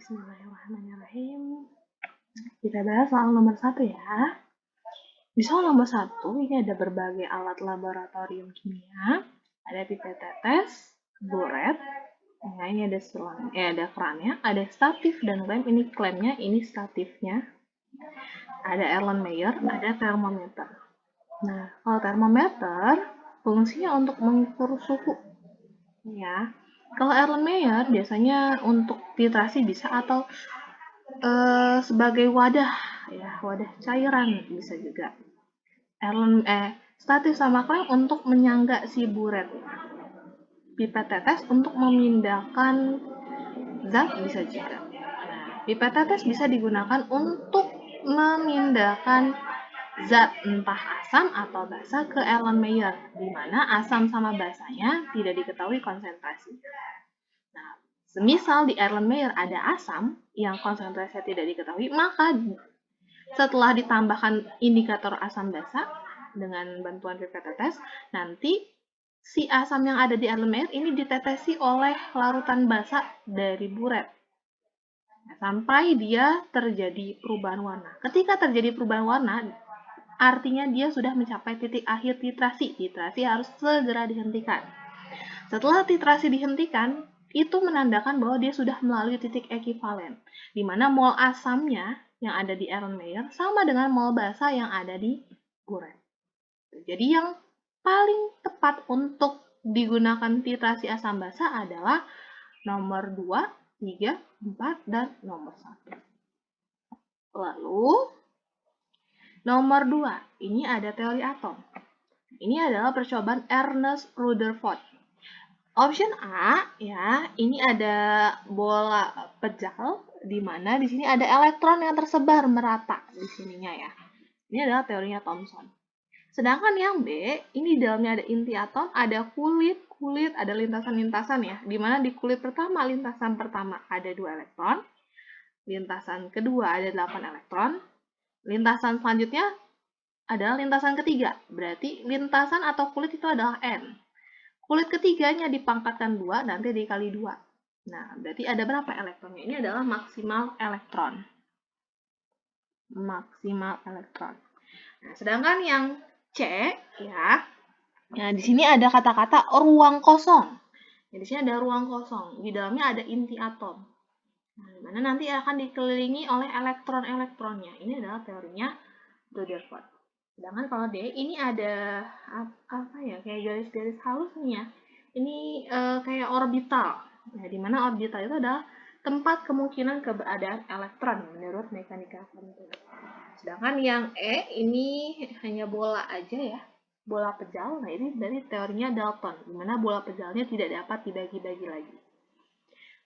Bismillahirrahmanirrahim. Kita bahas soal nomor 1 ya. Di soal nomor 1 ini ada berbagai alat laboratorium kimia, ada pipet tetes, buret, ya, ini ada ada kerannya, ada statif dan klem. Ini klemnya, ini statifnya. Ada Erlenmeyer, ada termometer. Nah, kalau termometer fungsinya untuk mengukur suhu, ya. Kalau Erlenmeyer biasanya untuk titrasi bisa atau sebagai wadah, ya, wadah cairan bisa juga. Statif sama klem untuk menyangga si buret. Pipet tetes untuk memindahkan zat bisa juga. Nah, pipet tetes bisa digunakan untuk memindahkan zat entah asam atau basa ke Erlenmeyer, di mana asam sama basanya tidak diketahui konsentrasi. Nah, semisal di Erlenmeyer ada asam yang konsentrasinya tidak diketahui, maka setelah ditambahkan indikator asam basa dengan bantuan pipet tetes, nanti si asam yang ada di Erlenmeyer ini ditetesi oleh larutan basa dari buret sampai dia terjadi perubahan warna. Ketika terjadi perubahan warna, artinya dia sudah mencapai titik akhir titrasi. Titrasi harus segera dihentikan. Setelah titrasi dihentikan, itu menandakan bahwa dia sudah melalui titik ekivalen, di mana mol asamnya yang ada di Erlenmeyer sama dengan mol basa yang ada di buret. Jadi yang paling tepat untuk digunakan titrasi asam basa adalah nomor 2, 3, 4, dan nomor 1. Lalu, nomor 2, ini ada teori atom. Ini adalah percobaan Ernest Rutherford. Option A, ya, ini ada bola pejal, di mana di sini ada elektron yang tersebar merata di sininya ya. Ini adalah teorinya Thomson. Sedangkan yang B, ini di dalamnya ada inti atom, ada kulit, ada lintasan-lintasan ya. Di mana di kulit pertama, lintasan pertama ada 2 elektron, lintasan kedua ada 8 elektron, lintasan selanjutnya adalah lintasan ketiga. Berarti lintasan atau kulit itu adalah N. Kulit ketiganya dipangkatkan 2, nanti dikali 2. Nah, berarti ada berapa elektronnya? Ini adalah maksimal elektron. Maksimal elektron. Nah, sedangkan yang C, ya. Nah, di sini ada kata-kata ruang kosong. Nah, di sini ada ruang kosong. Di dalamnya ada inti atom. Nah, di mana nanti akan dikelilingi oleh elektron-elektronnya. Ini adalah teorinya Rutherford. Sedangkan kalau D, ini ada apa ya? Kayak garis-garis halus nih ya. Ini kayak orbital. Nah, di mana orbital itu adalah tempat kemungkinan keberadaan elektron menurut mekanika kuantum. Sedangkan yang E ini hanya bola aja ya, bola pejal. Nah, ini dari teorinya Dalton, di mana bola pejalnya tidak dapat dibagi-bagi lagi.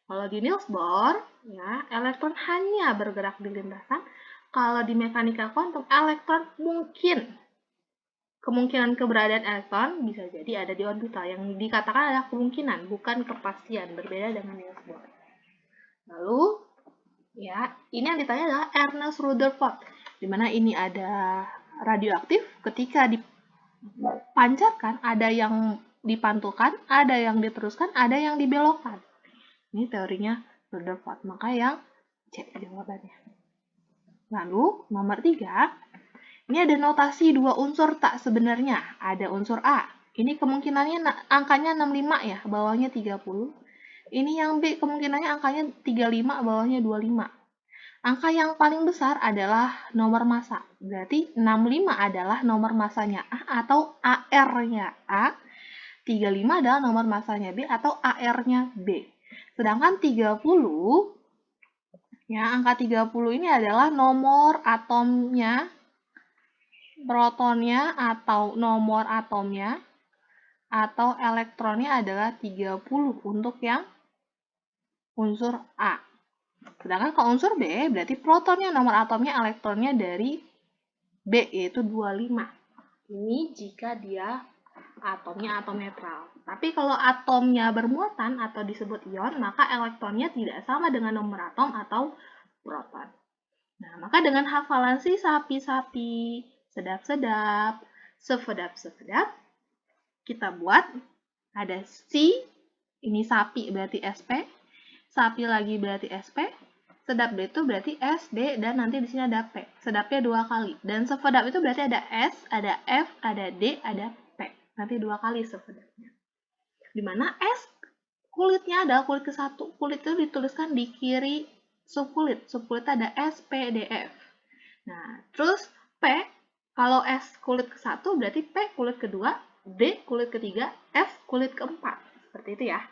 Kalau di Niels Bohr, ya, elektron hanya bergerak di lintasan. Kalau di mekanika kuantum, elektron kemungkinan keberadaan elektron bisa jadi ada di orbital. Yang dikatakan adalah kemungkinan, bukan kepastian, berbeda dengan Niels Bohr. Lalu, ya, ini yang ditanya adalah Ernest Rutherford, di mana ini ada radioaktif. Ketika dipancarkan, ada yang dipantulkan, ada yang diteruskan, ada yang dibelokkan. Ini teorinya Rutherford, maka yang C jawabannya. Lalu, nomor 3, ini ada notasi 2 unsur tak sebenarnya. Ada unsur A. Ini kemungkinannya angkanya 65 ya, bawahnya 30. Ini yang B, kemungkinannya angkanya 35, bawahnya 25. Angka yang paling besar adalah nomor massa. Berarti 65 adalah nomor massanya A atau AR-nya A. 35 adalah nomor massanya B atau AR-nya B. Sedangkan 30, ya, angka 30 ini adalah nomor atomnya, protonnya atau nomor atomnya, atau elektronnya adalah 30 untuk yang unsur A. Sedangkan kalau unsur B, berarti protonnya, nomor atomnya, elektronnya dari B, yaitu 25. Ini jika dia atomnya atom netral. Tapi kalau atomnya bermuatan atau disebut ion, maka elektronnya tidak sama dengan nomor atom atau proton. Nah, maka dengan hafalan si sapi-sapi, sedap-sedap, sefedap-sefedap, kita buat ada si, ini sapi berarti SP, sapi lagi berarti SP, Sedap D itu berarti S, D, dan nanti di sini ada P. Sedapnya 2 kali. Dan sevedap itu berarti ada S, ada F, ada D, ada P. Nanti 2 kali sevedapnya. Dimana S kulitnya adalah kulit ke-1. Kulit itu dituliskan di kiri subkulit. Subkulitnya ada S, P, D, F. Nah, terus P, kalau S kulit ke-1 berarti P kulit kedua, D kulit ketiga, F kulit keempat. Seperti itu ya.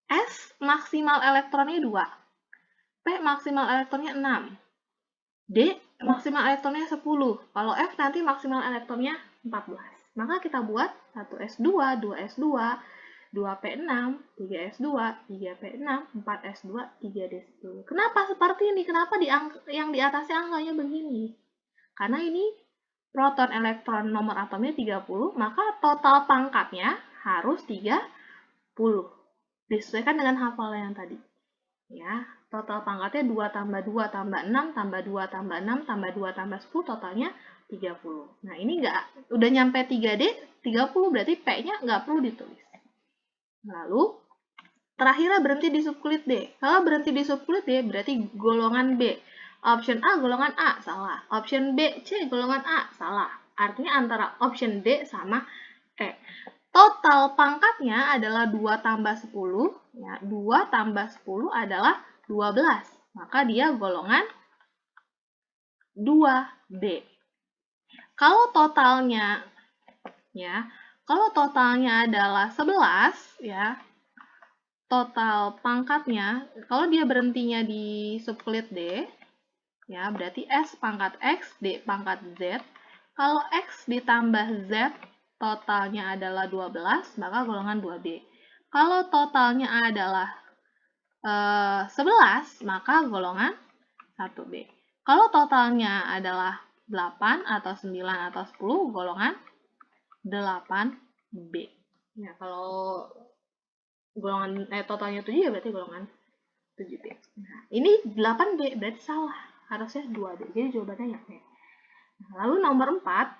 S maksimal elektronnya 2. P maksimal elektronnya 6. D maksimal elektronnya 10. Kalau F nanti maksimal elektronnya 14. Maka kita buat 1S2, 2S2, 2P6, 3S2, 3P6, 4S2, 3D10. Kenapa seperti ini? Kenapa yang di atasnya angkanya begini? Karena ini proton elektron nomor atomnya 30, maka total pangkatnya harus 30. Disesuaikan dengan hafalan yang tadi. Ya, total pangkatnya 2 tambah 2 tambah 6 tambah 2 tambah 6 tambah 2 tambah 10 totalnya 30. Nah, ini udah nyampe 3D, 30 berarti P-nya nggak perlu ditulis. Lalu, terakhirnya berhenti di subkulit D. Kalau berhenti di subkulit D berarti golongan B. Option A golongan A, salah. Option B, C golongan A, salah. Artinya antara option D sama E. Total pangkatnya adalah 2 tambah 10. Ya, 2 tambah 10 adalah 12. Maka dia golongan 2B. Kalau totalnya adalah 11, ya. Total pangkatnya, kalau dia berhentinya di subkulit D, ya, berarti S pangkat X, D pangkat Z. Kalau X ditambah Z, totalnya adalah 12, maka golongan 2B. Kalau totalnya adalah 11, maka golongan 1B. Kalau totalnya adalah 8 atau 9 atau 10, golongan 8B. Ya, kalau golongan totalnya 7 ya berarti golongan 7B. Nah, ini 8B berarti salah. Harusnya 2B. Jadi jawabannya yang E. Nah, lalu nomor 4,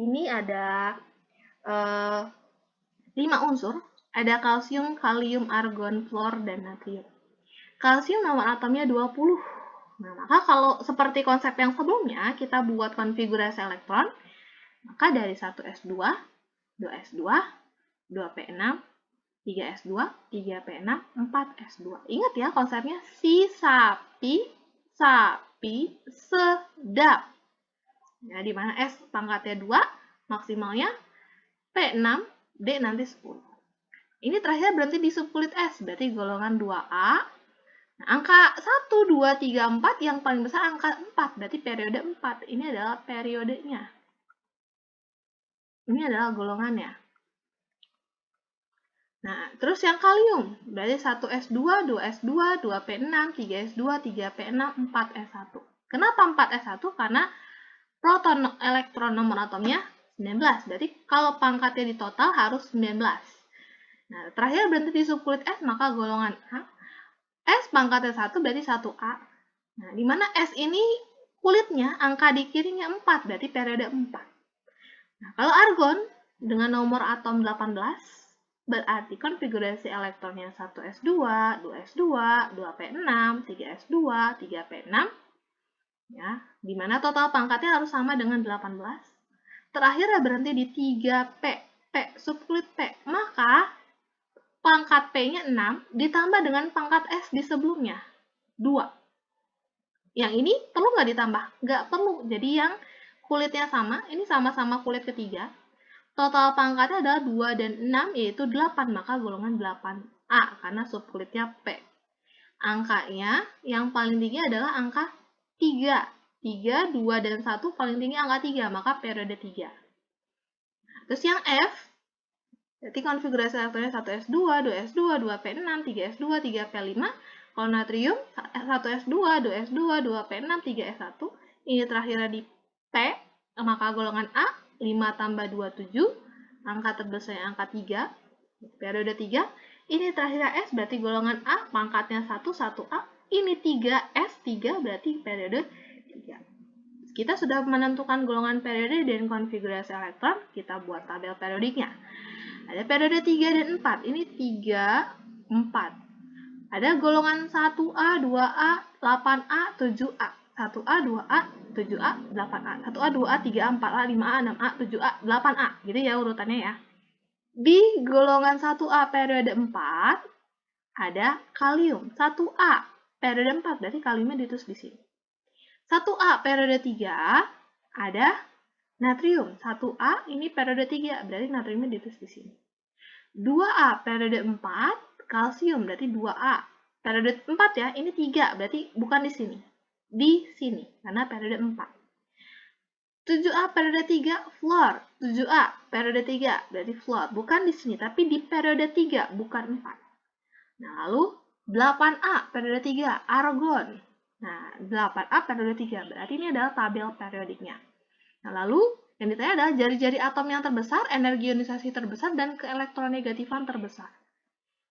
ini ada 5 unsur. Ada kalsium, kalium, argon, fluor, dan natrium. Kalsium nomor atomnya 20. Nah, maka kalau seperti konsep yang sebelumnya, kita buat konfigurasi elektron, maka dari 1S2, 2S2, 2P6, 3S2, 3P6, 4S2. Ingat ya konsepnya, si sapi, sedap. Ya, di mana S pangkatnya 2, maksimalnya P6, D nanti 10. Ini terakhir berarti di subkulit S, berarti golongan 2A. Nah, angka 1, 2, 3, 4, yang paling besar angka 4, berarti periode 4. Ini adalah periodenya. Ini adalah golongannya. Nah, terus yang kalium, berarti 1S2, 2S2, 2P6, 3S2, 3P6, 4S1. Kenapa 4S1? Karena proton elektron nomor atomnya 19. Berarti kalau pangkatnya di total harus 19. Nah, terakhir berhenti di subkulit S, maka golongan A. S pangkatnya 1 berarti 1A. Nah, di mana S ini kulitnya angka di kirinya 4, berarti periode 4. Nah, kalau argon dengan nomor atom 18, berarti konfigurasi elektronnya 1S2, 2S2, 2P6, 3S2, 3P6. Ya, di mana total pangkatnya harus sama dengan 18. Terakhir berhenti di 3P, P subkulit P. Maka pangkat P-nya 6 ditambah dengan pangkat S di sebelumnya, 2. Yang ini perlu nggak ditambah? Nggak perlu. Jadi yang kulitnya sama, ini sama-sama kulit ketiga. Total pangkatnya adalah 2 dan 6, yaitu 8. Maka golongan 8A, karena subkulitnya P. Angkanya yang paling tinggi adalah angka 3. 3, 2, dan 1 paling tinggi angka 3, maka periode 3. Terus yang F, jadi konfigurasi elektronnya 1S2, 2S2, 2P6, 3S2, 3P5. Kalau natrium, 1S2, 2S2, 2P6, 3S1. Ini terakhirnya di P, maka golongan A, 5 tambah 2, 7. Angka terbesarnya angka 3, periode 3. Ini terakhirnya S, berarti golongan A, pangkatnya 1, 1A. Ini 3S, 3 berarti periode 3. Kita sudah menentukan golongan periode dan konfigurasi elektron, kita buat tabel periodiknya. Ada periode 3 dan 4. Ini 3, 4. Ada golongan 1A, 2A, 8A, 7A. 1A, 2A, 7A, 8A. 1A, 2A, 3A, 4A, 5A, 6A, 7A, 8A. Gitu ya urutannya ya. Di golongan 1A periode 4 ada kalium. 1A periode 4 berarti kaliumnya ditulis di sini. 1A periode 3 ada natrium. 1A ini periode 3 berarti natriumnya ditulis di sini. 2A periode 4 kalsium berarti 2A. Periode 4 ya, ini 3 berarti bukan di sini. Di sini karena periode 4. 7A periode 3 fluor. 7A periode 3 berarti fluor. Bukan di sini tapi di periode 3 bukan 4. Nah, lalu 8A periode 3 argon. Nah, 8A periode 3 berarti ini adalah tabel periodiknya. Nah, lalu yang ditanya adalah jari-jari atom yang terbesar, energi ionisasi terbesar, dan keelektronegatifan terbesar.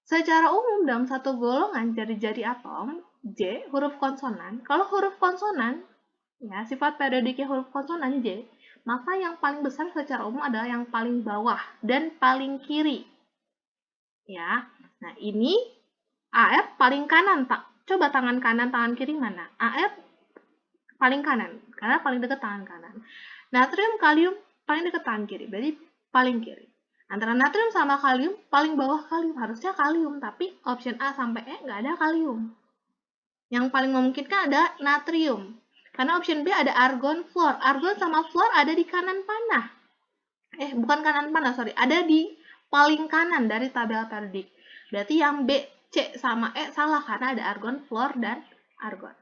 Secara umum dalam satu golongan jari-jari atom, J, huruf konsonan. Kalau huruf konsonan, ya, sifat periodiknya huruf konsonan J, maka yang paling besar secara umum adalah yang paling bawah dan paling kiri. Ya, nah ini AF paling kanan, Pak. Coba tangan kanan, tangan kiri mana? AF paling kanan, karena paling dekat tangan kanan. Natrium, kalium paling dekat tangan kiri, berarti paling kiri. Antara natrium sama kalium, paling bawah kalium. Harusnya kalium, tapi option A sampai E nggak ada kalium. Yang paling memungkinkan ada natrium. Karena option B ada argon, fluor. Argon sama fluor ada di kanan panah. Bukan kanan panah, sorry. Ada di paling kanan dari tabel periodik. Berarti yang B, C, sama E salah karena ada argon, fluor, dan argon.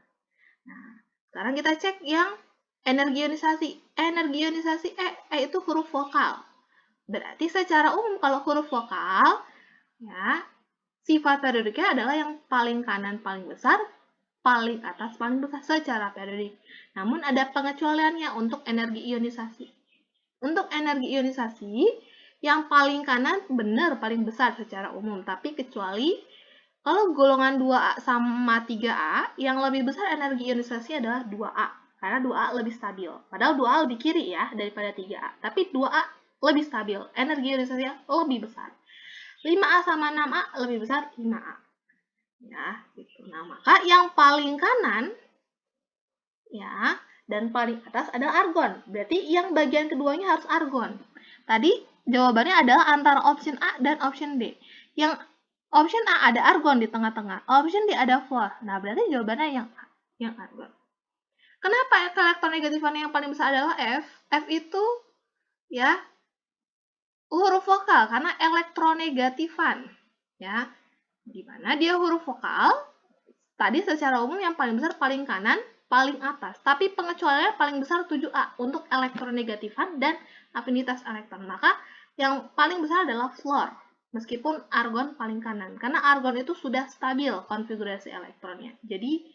Nah, sekarang kita cek yang energi ionisasi. Energi ionisasi E itu huruf vokal. Berarti secara umum kalau huruf vokal, ya, sifat periodiknya adalah yang paling kanan paling besar, paling atas paling besar secara periodik. Namun ada pengecualiannya untuk energi ionisasi. Untuk energi ionisasi, yang paling kanan benar paling besar secara umum, tapi kecuali kalau golongan 2A sama 3A, yang lebih besar energi ionisasi adalah 2A. Karena 2A lebih stabil. Padahal 2A lebih kiri ya daripada 3A. Tapi 2A lebih stabil. Energi ionisasinya lebih besar. 5A sama 6A lebih besar 5A. Ya, gitu. Nah, maka yang paling kanan ya dan paling atas adalah argon. Berarti yang bagian keduanya harus argon. Tadi jawabannya adalah antara option A dan option B. Yang option A ada argon di tengah-tengah, option D ada fluor. Nah, berarti jawabannya yang A, yang argon. Kenapa elektronegatifannya yang paling besar adalah F? F itu ya huruf vokal karena elektronegatifan. Ya. Di mana dia huruf vokal? Tadi secara umum yang paling besar paling kanan, paling atas. Tapi pengecualiannya paling besar 7A untuk elektronegatifan dan afinitas elektron. Maka yang paling besar adalah fluor. Meskipun argon paling kanan. Karena argon itu sudah stabil konfigurasi elektronnya. Jadi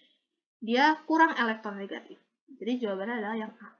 dia kurang elektronegatif. Jadi jawabannya adalah yang A.